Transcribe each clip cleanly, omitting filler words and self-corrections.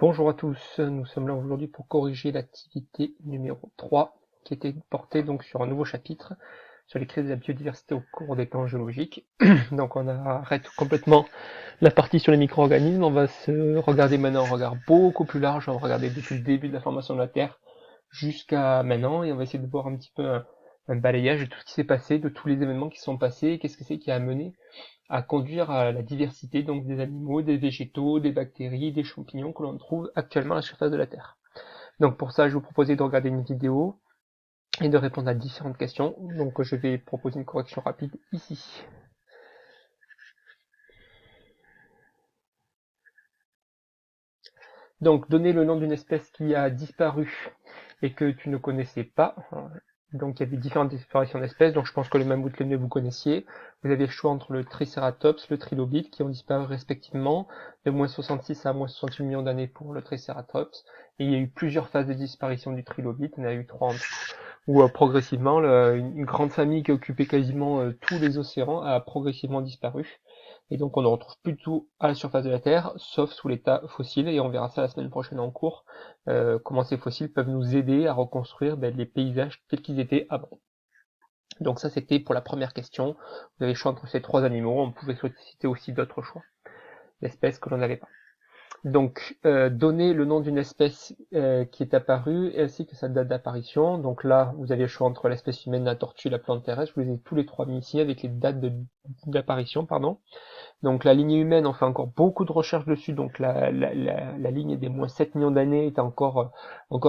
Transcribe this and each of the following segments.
Bonjour à tous, nous sommes là aujourd'hui pour corriger l'activité numéro 3 qui était portée donc sur un nouveau chapitre sur les crises de la biodiversité au cours des temps géologiques. Donc on arrête complètement la partie sur les micro-organismes, on va se regarder maintenant un regard beaucoup plus large, on va regarder depuis le début de la formation de la Terre jusqu'à maintenant et on va essayer de voir un petit peu un balayage de tout ce qui s'est passé, de tous les événements qui se sont passés, qu'est-ce que c'est qui a amené à conduire à la diversité donc des animaux, des végétaux, des bactéries, des champignons que l'on trouve actuellement à la surface de la Terre. Donc pour ça, je vous proposais de regarder une vidéo et de répondre à différentes questions. Donc je vais proposer une correction rapide ici. Donc donner le nom d'une espèce qui a disparu et que tu ne connaissais pas. Donc il y avait différentes disparitions d'espèces, donc je pense que le mammouth l'aîné vous connaissiez. Vous avez le choix entre le Triceratops, le Trilobite, qui ont disparu respectivement de moins 66 à moins 68 millions d'années pour le Triceratops. Et il y a eu plusieurs phases de disparition du Trilobite, il y en a eu trois en tout. Où progressivement, une grande famille qui occupait quasiment tous les océans a progressivement disparu. Et donc on ne retrouve plus tout à la surface de la Terre, sauf sous l'état fossile, et on verra ça la semaine prochaine en cours, comment ces fossiles peuvent nous aider à reconstruire les paysages tels qu'ils étaient avant. Donc ça c'était pour la première question. Vous avez le choix entre ces trois animaux, on pouvait solliciter aussi d'autres choix d'espèces que l'on n'avait pas. Donc, donner le nom d'une espèce qui est apparue ainsi que sa date d'apparition. Donc là, vous avez le choix entre l'espèce humaine, la tortue, la plante terrestre. Je vous les ai tous les trois mis ici avec les dates d'apparition, pardon. Donc la lignée humaine, on fait encore beaucoup de recherches dessus. Donc la ligne des moins 7 millions d'années est encore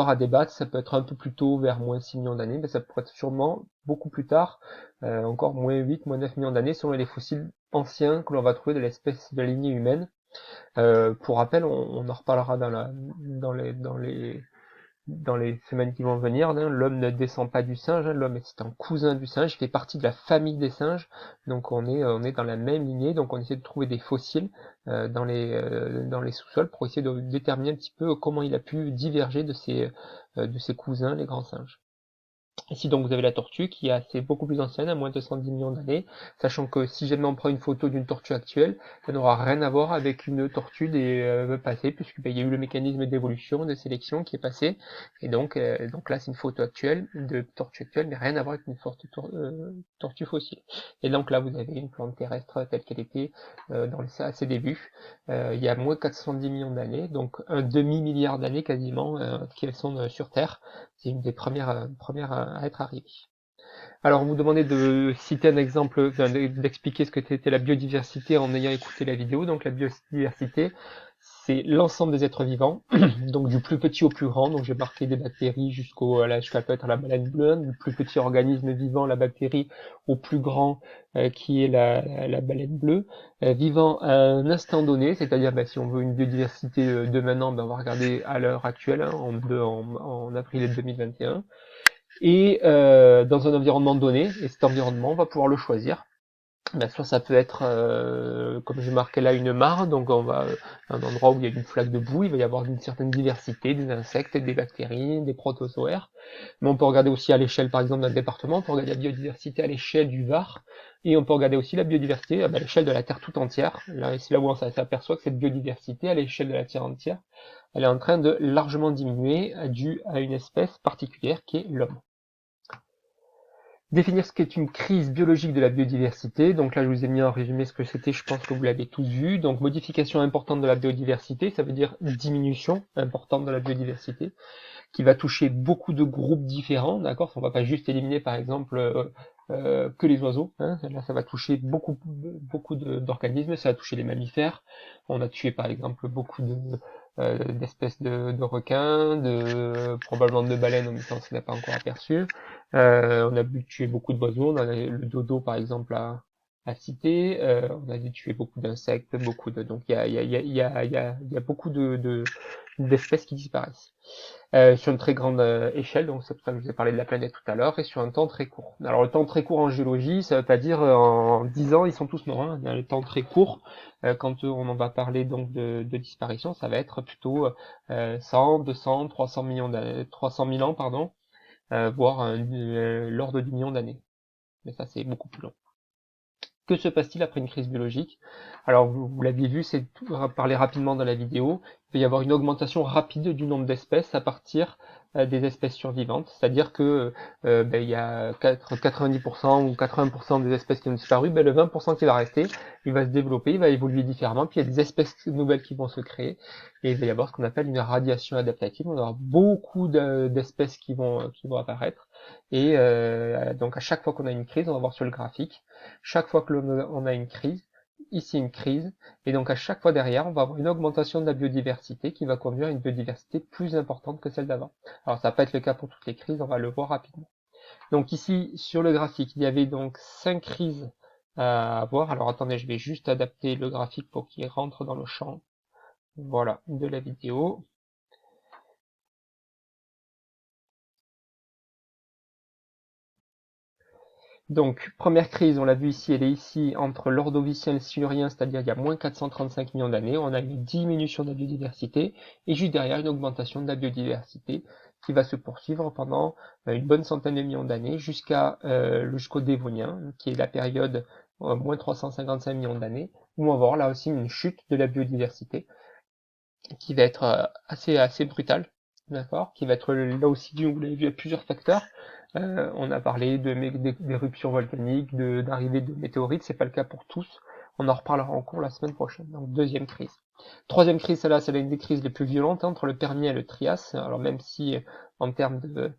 à débattre. Ça peut être un peu plus tôt, vers moins 6 millions d'années, mais ça pourrait être sûrement beaucoup plus tard, encore moins 8, moins 9 millions d'années, selon les fossiles anciens que l'on va trouver de l'espèce de la lignée humaine. Pour rappel, on en reparlera dans les semaines qui vont venir. Hein. L'homme ne descend pas du singe, hein. L'homme est un cousin du singe, il fait partie de la famille des singes, donc on est dans la même lignée, donc on essaie de trouver des fossiles dans les sous-sols pour essayer de déterminer un petit peu comment il a pu diverger de ses cousins, les grands singes. Ici donc vous avez la tortue qui est assez beaucoup plus ancienne, à moins de 210 millions d'années, sachant que si jamais on prend une photo d'une tortue actuelle, ça n'aura rien à voir avec une tortue des passées, puisque il y a eu le mécanisme d'évolution, de sélection qui est passé, et donc là c'est une photo actuelle de tortue actuelle, mais rien à voir avec une tortue fossile. Et donc là vous avez une plante terrestre telle qu'elle était à ses débuts, il y a moins de 410 millions d'années, donc un demi-milliard d'années quasiment qui sont sur Terre. C'est une des premières à être arrivée. Alors, on vous demandait de citer un exemple, enfin, d'expliquer ce que c'était la biodiversité en ayant écouté la vidéo. Donc, la biodiversité, c'est l'ensemble des êtres vivants, donc du plus petit au plus grand. Donc, j'ai marqué des bactéries jusqu'à peut-être la baleine bleue, du plus petit organisme vivant, la bactérie, au plus grand, qui est la baleine bleue, vivant à un instant donné, c'est-à-dire, si on veut une biodiversité de maintenant, on va regarder à l'heure actuelle, hein, en avril 2021 et dans un environnement donné, et cet environnement, on va pouvoir le choisir. Soit ça peut être, comme j'ai marqué là, une mare, donc un endroit où il y a une flaque de boue, il va y avoir une certaine diversité, des insectes, des bactéries, des protozoaires. Mais on peut regarder aussi à l'échelle, par exemple, d'un département, on peut regarder la biodiversité à l'échelle du Var, et on peut regarder aussi la biodiversité à l'échelle de la Terre tout entière. Là, c'est là où on s'aperçoit que cette biodiversité à l'échelle de la Terre entière, elle est en train de largement diminuer, due à une espèce particulière qui est l'homme. Définir ce qu'est une crise biologique de la biodiversité. Donc là, je vous ai mis en résumé ce que c'était, je pense que vous l'avez tous vu. Donc modification importante de la biodiversité, ça veut dire diminution importante de la biodiversité, qui va toucher beaucoup de groupes différents, d'accord. On va pas juste éliminer, par exemple, que les oiseaux. Hein. Là, ça va toucher beaucoup d'organismes, ça va toucher les mammifères. On a tué, par exemple, beaucoup d'espèces de requins, probablement de baleines, mais ça, on s'en a pas encore aperçu. On a tué beaucoup d'oiseaux, on a le dodo, par exemple, à citer. On a dû tuer beaucoup d'insectes, donc il y a beaucoup d'espèces qui disparaissent sur une très grande échelle, donc c'est pour ça que je vous ai parlé de la planète tout à l'heure, et sur un temps très court. Alors le temps très court en géologie, ça veut pas dire en 10 ans ils sont tous morts, hein. Le temps très court, quand on en va parler donc de disparition, ça va être plutôt 100, 200, 300 300 000 ans, pardon, voire l'ordre du million d'années. Mais ça c'est beaucoup plus long. Que se passe-t-il après une crise biologique? Alors vous l'avez vu, c'est parlé rapidement dans la vidéo, il peut y avoir une augmentation rapide du nombre d'espèces à partir des espèces survivantes, c'est-à-dire que il y a 90% ou 80% des espèces qui ont disparu, le 20% qui va rester, il va se développer, il va évoluer différemment, puis il y a des espèces nouvelles qui vont se créer, et il va y avoir ce qu'on appelle une radiation adaptative, on va avoir beaucoup d'espèces qui vont apparaître, et donc à chaque fois qu'on a une crise, on va voir sur le graphique, chaque fois que l'on a une crise, ici une crise, et donc à chaque fois derrière, on va avoir une augmentation de la biodiversité qui va conduire à une biodiversité plus importante que celle d'avant. Alors ça va pas être le cas pour toutes les crises, on va le voir rapidement. Donc ici, sur le graphique, il y avait donc 5 crises à voir. Alors attendez, je vais juste adapter le graphique pour qu'il rentre dans le champ, voilà, de la vidéo. Donc, première crise, on l'a vu ici, elle est ici entre l'Ordovicien et le Silurien, c'est-à-dire il y a moins 435 millions d'années. On a une diminution de la biodiversité et juste derrière une augmentation de la biodiversité qui va se poursuivre pendant une bonne centaine de millions d'années jusqu'au Dévonien, qui est la période moins 355 millions d'années, où on va voir là aussi une chute de la biodiversité qui va être assez brutale, d'accord, qui va être là aussi dû, vous l'avez vu, à plusieurs facteurs. On a parlé d'éruptions volcaniques, d'arrivée de météorites, c'est pas le cas pour tous. On en reparlera en cours la semaine prochaine. Donc deuxième crise. Troisième crise, celle-là, c'est l'une des crises les plus violentes entre le Permien et le Trias. Alors même si en termes de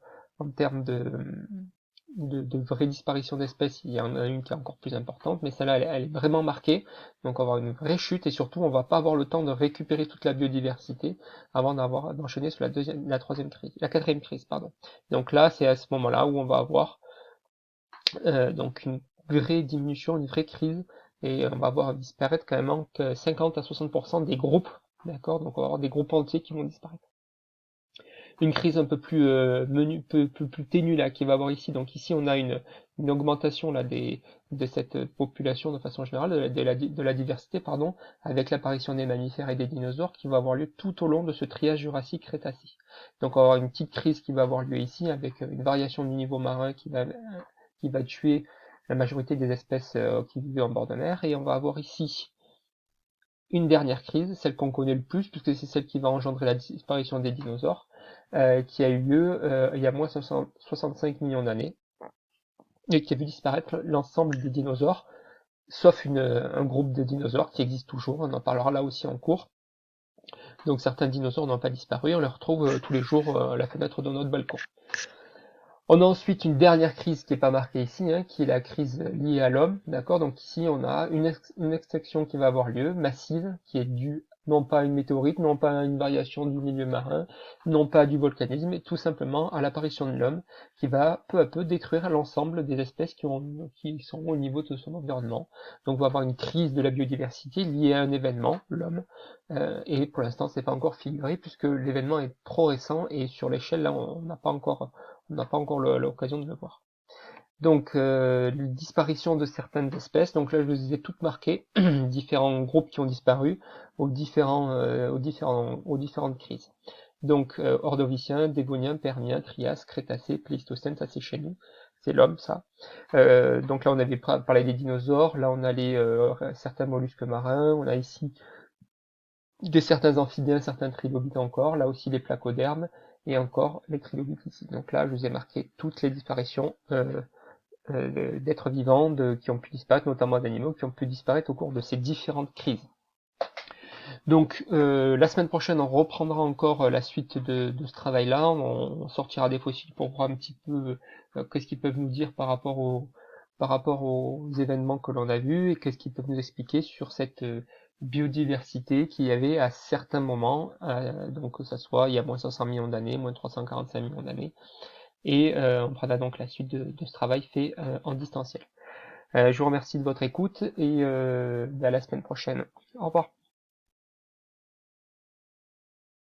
vraie disparition d'espèces, il y en a une qui est encore plus importante, mais celle-là, elle est vraiment marquée. Donc on va avoir une vraie chute et surtout, on va pas avoir le temps de récupérer toute la biodiversité avant d'enchaîner sur la quatrième crise, pardon. Donc là, c'est à ce moment-là où on va avoir donc une vraie diminution, une vraie crise, et on va voir disparaître quand même 50 à 60% des groupes, d'accord? Donc on va avoir des groupes entiers qui vont disparaître. Une crise un peu plus plus ténue là qui va avoir ici. Donc ici on a une augmentation là de cette population de façon générale, de la diversité, pardon, avec l'apparition des mammifères et des dinosaures qui va avoir lieu tout au long de ce trias Jurassique-Crétacé. Donc on va avoir une petite crise qui va avoir lieu ici avec une variation du niveau marin qui va tuer la majorité des espèces qui vivaient en bord de mer, et on va avoir ici une dernière crise, celle qu'on connaît le plus, puisque c'est celle qui va engendrer la disparition des dinosaures, qui a eu lieu il y a moins 65 millions d'années, et qui a vu disparaître l'ensemble des dinosaures, sauf un groupe de dinosaures qui existe toujours, on en parlera là aussi en cours. Donc certains dinosaures n'ont pas disparu, on les retrouve tous les jours à la fenêtre de notre balcon. On a ensuite une dernière crise qui n'est pas marquée ici, hein, qui est la crise liée à l'homme, d'accord? Donc ici, on a une extinction qui va avoir lieu, massive, qui est due non pas à une météorite, non pas à une variation du milieu marin, non pas à du volcanisme, mais tout simplement à l'apparition de l'homme, qui va peu à peu détruire l'ensemble des espèces qui sont au niveau de son environnement. Donc on va avoir une crise de la biodiversité liée à un événement, l'homme, et pour l'instant, c'est pas encore figuré, puisque l'événement est trop récent, et sur l'échelle, là, on n'a pas encore l'occasion de le voir. Donc, disparition de certaines espèces. Donc là, je les ai toutes marquées, différents groupes qui ont disparu aux différentes crises. Donc, Ordovicien, Dévonien, Permien, Trias, Crétacé, Pléistocène, ça c'est chez nous. C'est l'homme, ça. Donc là, on avait parlé des dinosaures. Là, on a certains mollusques marins. On a ici certains amphibiens, certains trilobites encore, là aussi les placodermes, et encore les trilobites ici. Donc là, je vous ai marqué toutes les disparitions d'êtres vivants qui ont pu disparaître, notamment d'animaux qui ont pu disparaître au cours de ces différentes crises. Donc la semaine prochaine, on reprendra encore la suite de ce travail-là, on sortira des fossiles pour voir un petit peu qu'est-ce qu'ils peuvent nous dire par rapport aux événements que l'on a vus, et qu'est-ce qu'ils peuvent nous expliquer sur cette biodiversité qu'il y avait à certains moments, donc que ça soit il y a moins 500 millions d'années, moins 345 millions d'années, et on prendra donc la suite de ce travail fait en distanciel. Je vous remercie de votre écoute, et à la semaine prochaine. Au revoir.